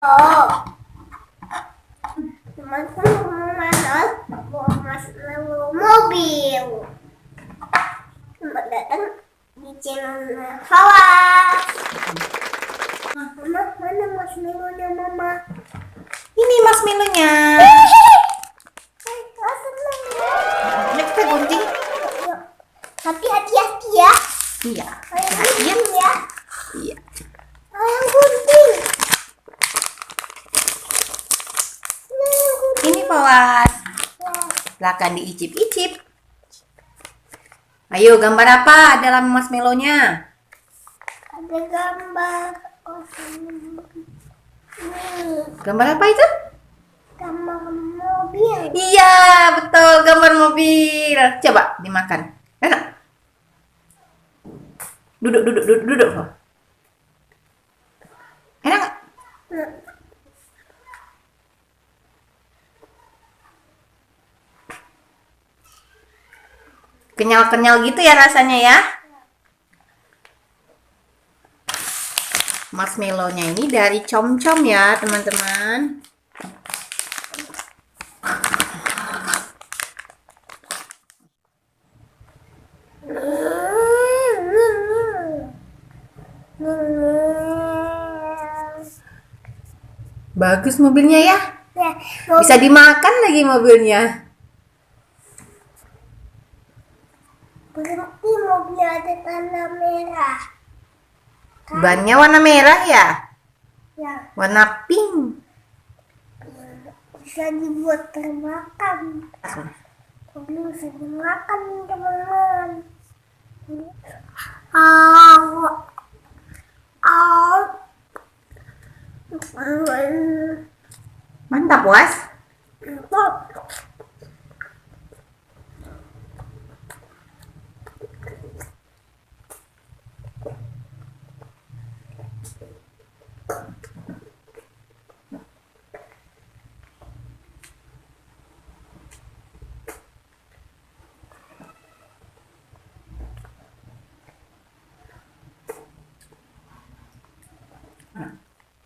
Oh, teman-teman mau masuk mobil. Selamat datang di channel Fawaz. Mama, mana marshmallow-nya Mama? Ini marshmallow-nya. Ini kita gunting. Tapi hati-hati ya. Iya. Hati-hati ya. Iya. Yang gunting. Ini Fawaz. Silakan diicip-icip. Ayo, gambar apa dalam marshmallow-nya? Ada gambar. Gambar apa itu? Gambar mobil. Iya, betul, gambar mobil. Coba dimakan. Enak. Duduk. Enak nggak? Kenyal-kenyal gitu ya rasanya ya. Marshmallow-nya ini dari Com-Com ya, teman-teman. Bagus mobilnya ya. Bisa dimakan lagi mobilnya. Berarti mobil ada tanda merah. Bannya warna merah ya? Ya, Warna pink. bisa dibuat termakan. Mobil bisa dimakan, teman-teman. Mantap, Was.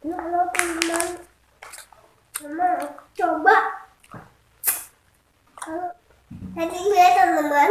Halo teman, Mama coba. Tadi lihat teman-teman.